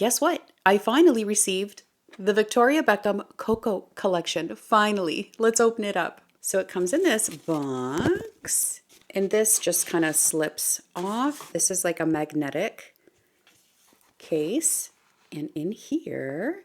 guess what? I finally received the Victoria Beckham Cocoa collection. Finally, let's open it up. So it comes in this box, and this just kind of slips off. This is like a magnetic case, and in here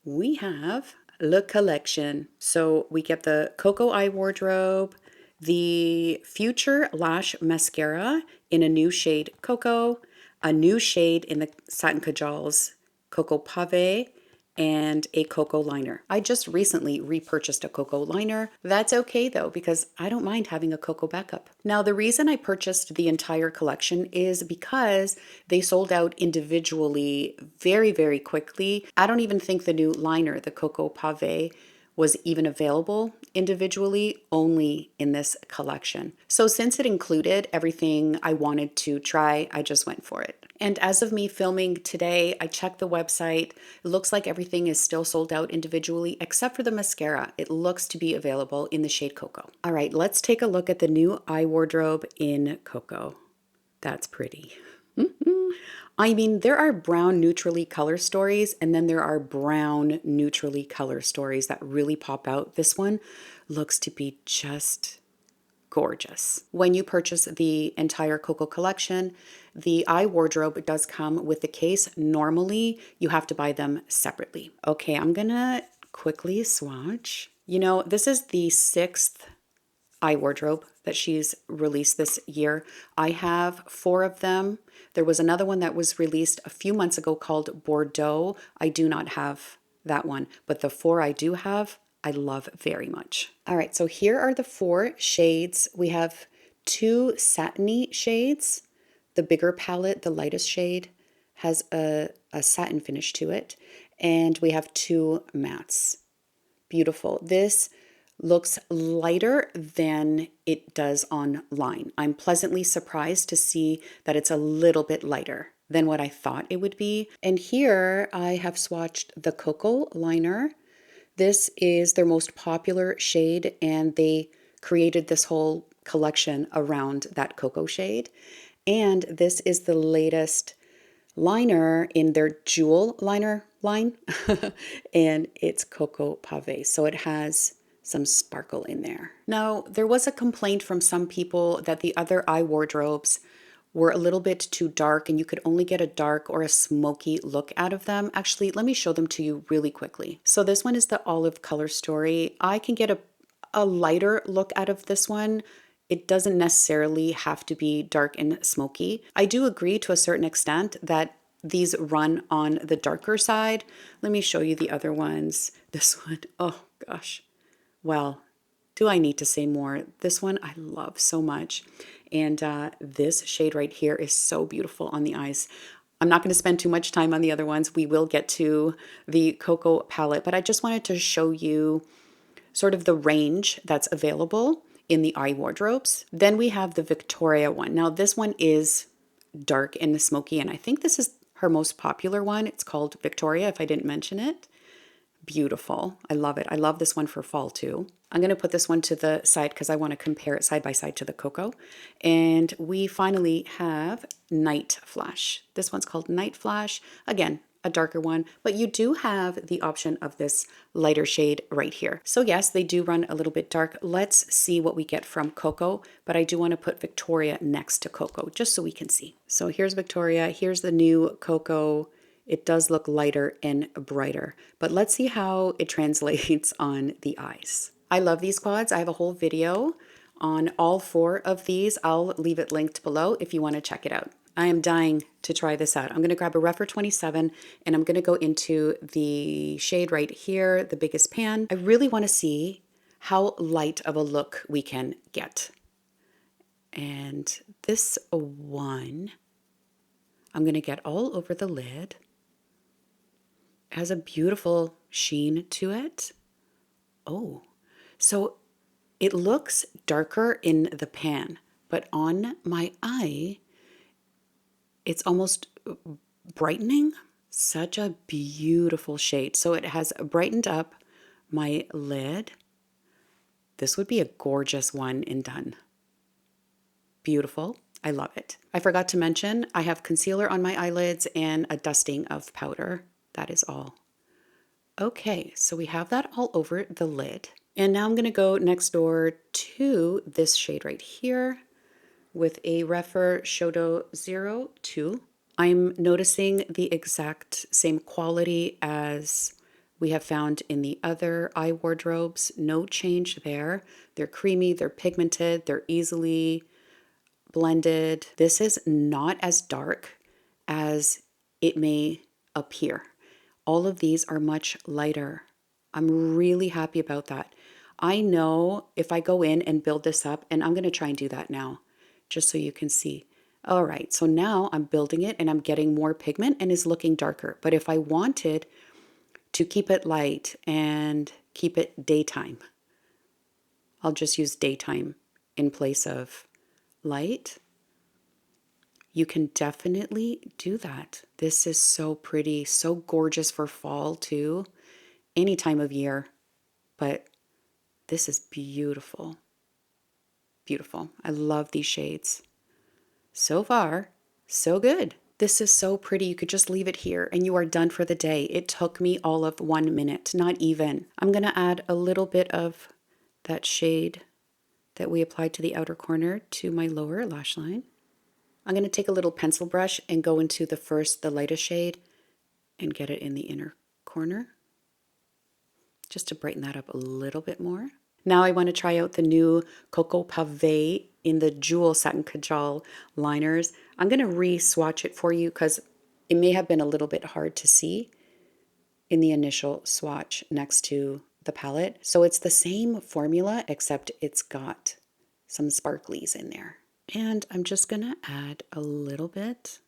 we have the collection. So we get the Cocoa Eye Wardrobe, the Future Lash Mascara in a new shade Cocoa, a new shade in the Satin Kajal's Cocoa Pave, and a cocoa liner. I just recently repurchased a cocoa liner. That's okay though, because I don't mind having a cocoa backup. Now, the reason I purchased the entire collection is because they sold out individually very, very quickly. I don't even think the new liner, the Cocoa Pave, was even available individually, only in this collection. So since it included everything I wanted to try, I just went for it. And as of me filming today, I checked the website. It looks like everything is still sold out individually, except for the mascara. It looks to be available in the shade Cocoa. All right, let's take a look at the new eye wardrobe in Cocoa. That's pretty. I mean, there are brown neutrally color stories, and then there are brown neutrally color stories that really pop out. This one looks to be just gorgeous. When you purchase the entire Cocoa collection, the eye wardrobe does come with the case. Normally, you have to buy them separately. Okay, I'm gonna quickly swatch. You know, this is the 6th eye wardrobe that she's released this year. I have 4 of them. There was another one that was released a few months ago called Bordeaux. I do not have that one, but the 4 I do have, I love very much. All right, so here are the 4 shades. We have 2 satiny shades. The bigger palette, the lightest shade, has a satin finish to it. And we have 2 mattes. Beautiful. This looks lighter than it does online. I'm pleasantly surprised to see that it's a little bit lighter than what I thought it would be. And here I have swatched the Cocoa liner. This is their most popular shade, and they created this whole collection around that Cocoa shade. And this is the latest liner in their jewel liner line, and it's Cocoa Pave. So it has some sparkle in there. Now, there was a complaint from some people that the other eye wardrobes were a little bit too dark and you could only get a dark or a smoky look out of them. Actually, let me show them to you really quickly. So this one is the olive color story. I can get a lighter look out of this one. It doesn't necessarily have to be dark and smoky. I do agree to a certain extent that these run on the darker side. Let me show you the other ones. This one, oh gosh. Well, do I need to say more? This one I love so much. And this shade right here is so beautiful on the eyes. I'm not going to spend too much time on the other ones. We will get to the Cocoa palette, but I just wanted to show you sort of the range that's available in the eye wardrobes. Then we have the Victoria one. Now this one is dark and smoky, and I think this is her most popular one. It's called Victoria, if I didn't mention it. Beautiful. I love it. I love this one for fall too. I'm going to put this one to the side because I want to compare it side by side to the Cocoa. And we finally have Night Flash. This one's called Night Flash. Again, a darker one, but you do have the option of this lighter shade right here. So yes, they do run a little bit dark. Let's see what we get from Cocoa, but I do want to put Victoria next to Cocoa just so we can see. So here's Victoria. Here's the new Cocoa. It does look lighter and brighter, but let's see how it translates on the eyes. I love these quads. I have a whole video on all 4 of these. I'll leave it linked below if you want to check it out. I am dying to try this out. I'm going to grab a Rêverie 27 and I'm going to go into the shade right here, the biggest pan. I really want to see how light of a look we can get. And this one, I'm going to get all over the lid. It has a beautiful sheen to it. Oh, so it looks darker in the pan, but on my eye, it's almost brightening. Such a beautiful shade. So it has brightened up my lid. This would be a gorgeous one and done. Beautiful. I love it. I forgot to mention, I have concealer on my eyelids and a dusting of powder. That is all. Okay, so we have that all over the lid. And now I'm going to go next door to this shade right here with a Rêverie Eau De 02. I'm noticing the exact same quality as we have found in the other eye wardrobes. No change there. They're creamy, they're pigmented, they're easily blended. This is not as dark as it may appear. All of these are much lighter. I'm really happy about that. I know if I go in and build this up, and I'm going to try and do that now, just so you can see. All right, so now I'm building it and I'm getting more pigment and it's looking darker. But if I wanted to keep it light and keep it daytime, I'll just use daytime in place of light. You can definitely do that. This is so pretty, so gorgeous for fall too, any time of year. But this is beautiful. Beautiful. I love these shades. So far, so good. This is so pretty. You could just leave it here and you are done for the day. It took me all of 1 minute, not even. I'm going to add a little bit of that shade that we applied to the outer corner to my lower lash line. I'm going to take a little pencil brush and go into the lightest shade and get it in the inner corner, just to brighten that up a little bit more. Now I want to try out the new Cocoa Pave in the Jewel Satin Kajal liners. I'm going to re-swatch it for you because it may have been a little bit hard to see in the initial swatch next to the palette. So it's the same formula, except it's got some sparklies in there. And I'm just going to add a little bit.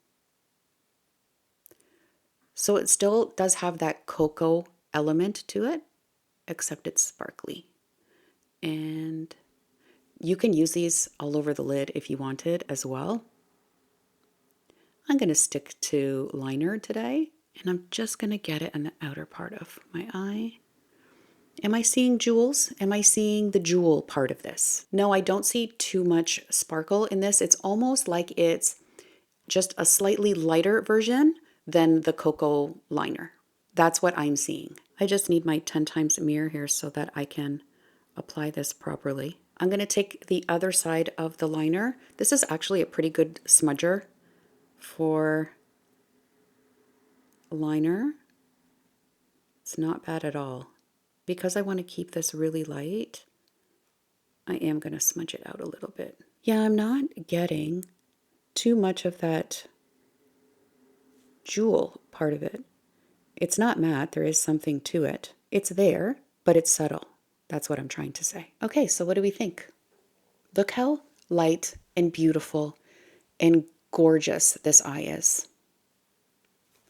So it still does have that cocoa element to it, except it's sparkly. And you can use these all over the lid if you wanted as well. I'm going to stick to liner today, and I'm just going to get it on the outer part of my eye. Am I seeing jewels? Am I seeing the jewel part of this? No, I don't see too much sparkle in this. It's almost like it's just a slightly lighter version than the cocoa liner. That's what I'm seeing. I just need my 10 times mirror here so that I can apply this properly. I'm going to take the other side of the liner. This is actually a pretty good smudger for liner. It's not bad at all. Because I want to keep this really light, I am going to smudge it out a little bit. Yeah, I'm not getting too much of that jewel part of it. It's not matte, there is something to it. It's there, but it's subtle. That's what I'm trying to say. Okay, so what do we think? Look how light and beautiful and gorgeous this eye is.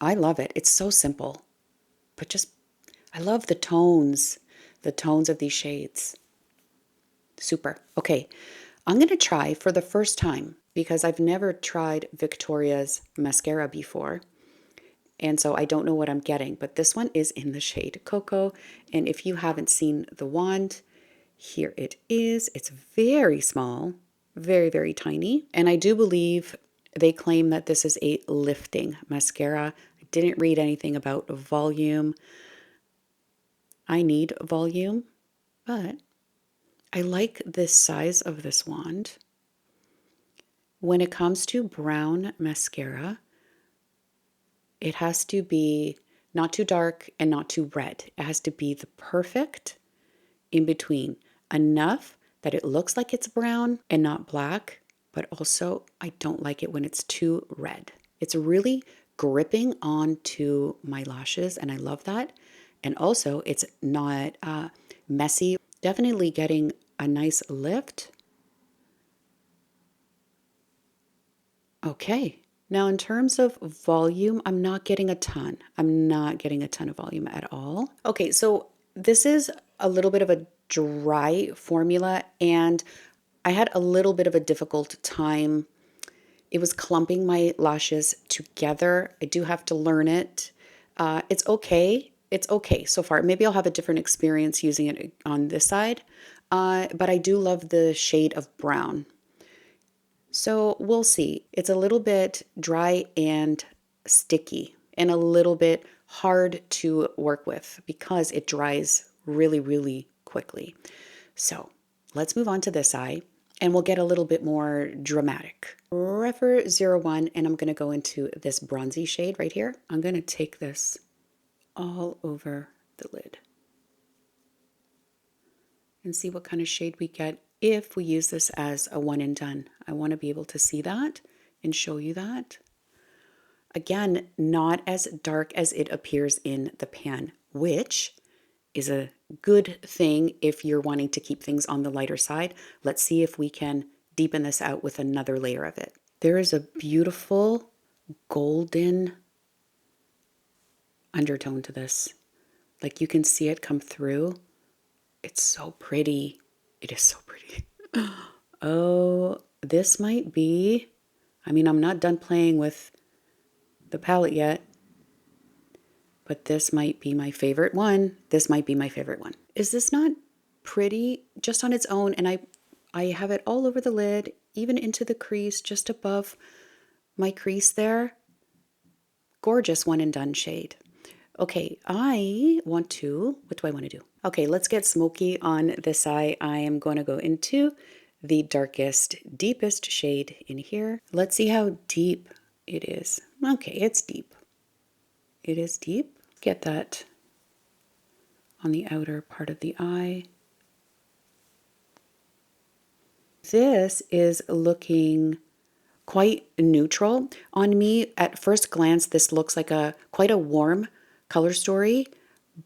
I love it. It's so simple, but just, I love the tones of these shades. Super. Okay, I'm going to try for the first time, because I've never tried Victoria's mascara before. And so I don't know what I'm getting, but this one is in the shade Cocoa. And if you haven't seen the wand, here it is. It's very small, very, very tiny. And I do believe they claim that this is a lifting mascara. I didn't read anything about volume. I need volume, but I like this size of this wand. When it comes to brown mascara, it has to be not too dark and not too red. It has to be the perfect in between. Enough that it looks like it's brown and not black, but also I don't like it when it's too red. It's really gripping onto my lashes and I love that. And also it's not messy. Definitely getting a nice lift. Okay. Now, in terms of volume, I'm not getting a ton. I'm not getting a ton of volume at all. Okay, so this is a little bit of a dry formula, and I had a little bit of a difficult time. It was clumping my lashes together. I do have to learn it. It's okay. It's okay so far. Maybe I'll have a different experience using it on this side, but I do love the shade of brown. So we'll see. It's a little bit dry and sticky and a little bit hard to work with because it dries really, really quickly. So let's move on to this eye and we'll get a little bit more dramatic. Rêverie 01, and I'm going to go into this bronzy shade right here. I'm going to take this all over the lid and see what kind of shade we get if we use this as a one and done. I want to be able to see that and show you that. Again, not as dark as it appears in the pan, which is a good thing if you're wanting to keep things on the lighter side. Let's see if we can deepen this out with another layer of it. There is a beautiful golden undertone to this. Like you can see it come through. It's so pretty. It is so pretty. Oh, this might be, I mean, I'm not done playing with the palette yet, but this might be my favorite one. This might be my favorite one. Is this not pretty just on its own? And I have it all over the lid, even into the crease, just above my crease there. Gorgeous one and done shade. Okay, what do I want to do? Okay, let's get smoky on this eye. I am going to go into the darkest, deepest shade in here. Let's see how deep it is. Okay, it's deep. It is deep. Get that on the outer part of the eye. This is looking quite neutral on me. At first glance, this looks like quite a warm color story,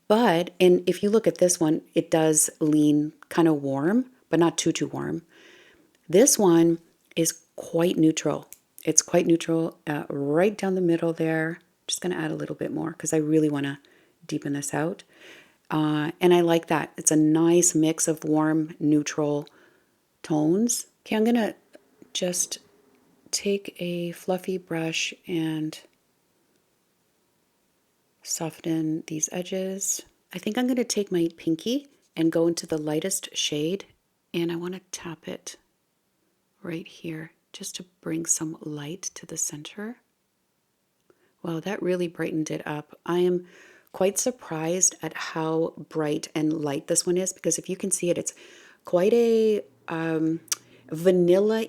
but if you look at this one, it does lean kind of warm, but not too warm. This one is quite neutral. It's quite neutral right down the middle there. Just going to add a little bit more because I really want to deepen this out. And I like that. It's a nice mix of warm, neutral tones. Okay, I'm going to just take a fluffy brush and soften these edges. I think I'm going to take my pinky and go into the lightest shade, and I want to tap it right here just to bring some light to the center. Wow, that really brightened it up. I am quite surprised at how bright and light this one is, because if you can see it, it's quite a vanilla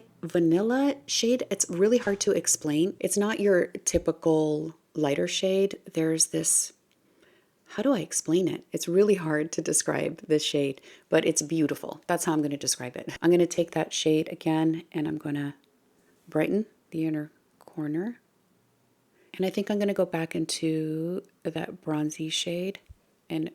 shade. It's really hard to explain. It's not your typical lighter shade. There's this, how do I explain it? It's really hard to describe this shade, but it's beautiful. That's how I'm going to describe it. I'm going to take that shade again and I'm going to brighten the inner corner. And I think I'm going to go back into that bronzy shade and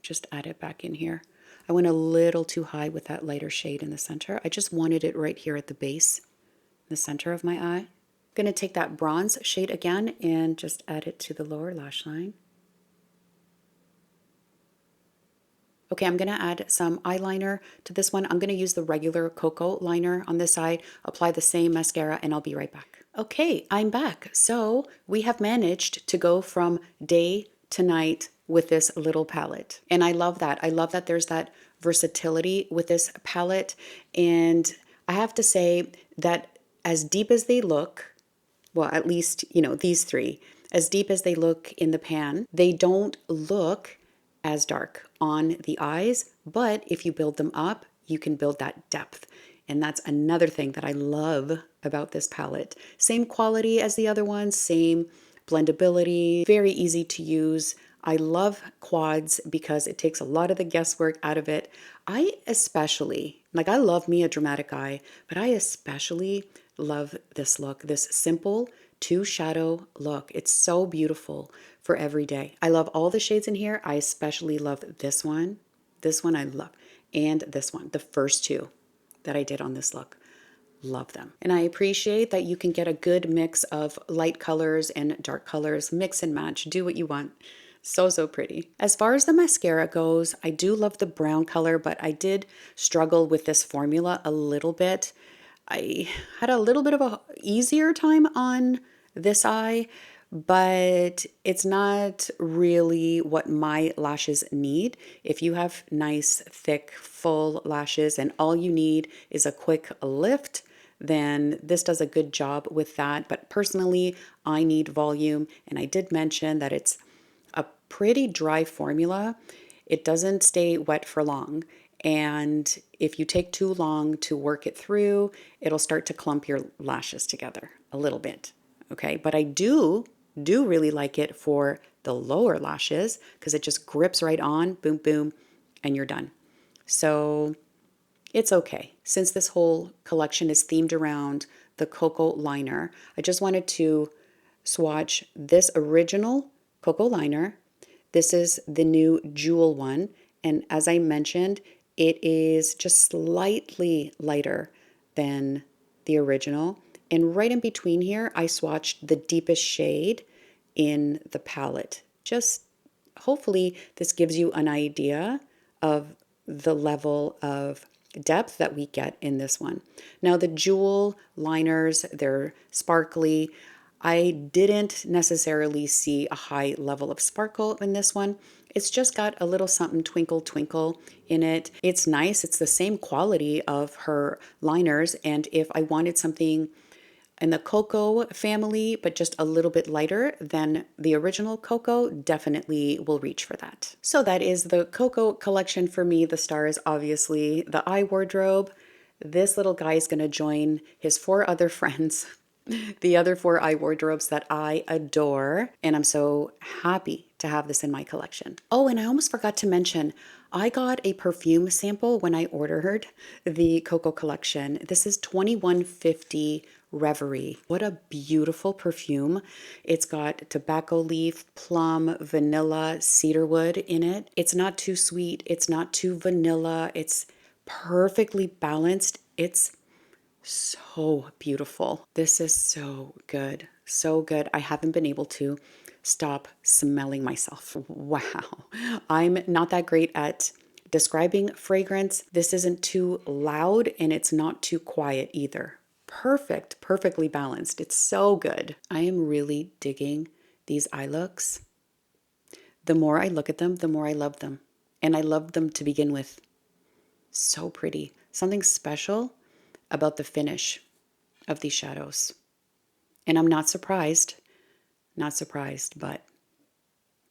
just add it back in here. I went a little too high with that lighter shade in the center. I just wanted it right here at the base, the center of my eye. I'm going to take that bronze shade again and just add it to the lower lash line. Okay, I'm going to add some eyeliner to this one. I'm going to use the regular Cocoa liner on this side, apply the same mascara, and I'll be right back. Okay, I'm back. So we have managed to go from day to night with this little palette. And I love that. I love that there's that versatility with this palette. And I have to say that as deep as they look, well, at least, these three, as deep as they look in the pan, they don't look as dark on the eyes, but if you build them up, you can build that depth. And that's another thing that I love about this palette. Same quality as the other ones, same blendability, very easy to use. I love quads because it takes a lot of the guesswork out of it. I love me a dramatic eye, but I especially love this look, this simple two shadow look. It's so beautiful for every day. I love all the shades in here. I especially love this one. This one I love. And this one, the first two that I did on this look. Love them. And I appreciate that you can get a good mix of light colors and dark colors, mix and match, do what you want. So pretty. As far as the mascara goes, I do love the brown color, but I did struggle with this formula a little bit. I had a little bit of a easier time on this eye, but it's not really what my lashes need. If you have nice, thick, full lashes and all you need is a quick lift, then this does a good job with that. But personally, I need volume. And I did mention that it's a pretty dry formula. It doesn't stay wet for long. And if you take too long to work it through, it'll start to clump your lashes together a little bit. Okay, but I do really like it for the lower lashes because it just grips right on, boom, boom, and you're done. So it's okay. Since this whole collection is themed around the Cocoa liner, I just wanted to swatch this original Cocoa liner. This is the new Jewel one. And as I mentioned, it is just slightly lighter than the original. And right in between here, I swatched the deepest shade in the palette. Just hopefully this gives you an idea of the level of depth that we get in this one. Now the Jewel liners, they're sparkly. I didn't necessarily see a high level of sparkle in this one. It's just got a little something twinkle twinkle in it. It's nice. It's the same quality of her liners. And if I wanted something in the Cocoa family, but just a little bit lighter than the original Cocoa, definitely will reach for that. So that is the Cocoa collection for me. The star is obviously the eye wardrobe. This little guy is going to join his 4 other friends, the other 4 eye wardrobes that I adore. And I'm so happy to have this in my collection. Oh, and I almost forgot to mention, I got a perfume sample when I ordered the Cocoa collection. This is 2150 Rêverie. What a beautiful perfume. It's got tobacco leaf, plum, vanilla, cedarwood in it. It's not too sweet. It's not too vanilla. It's perfectly balanced. It's so beautiful. This is so good. So good. I haven't been able to stop smelling myself. Wow. I'm not that great at describing fragrance. This isn't too loud and it's not too quiet either. Perfect, perfectly balanced. It's so good. I am really digging these eye looks. The more I look at them, the more I love them. And I loved them to begin with. So pretty. Something special about the finish of these shadows. And I'm not surprised, but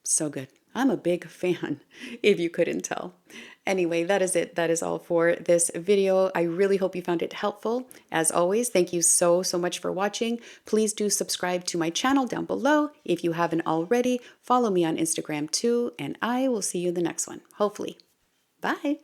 so good. I'm a big fan, if you couldn't tell. Anyway, that is it. That is all for this video. I really hope you found it helpful. As always, thank you so much for watching. Please do subscribe to my channel down below if you haven't already. Follow me on Instagram too, and I will see you in the next one, hopefully. Bye.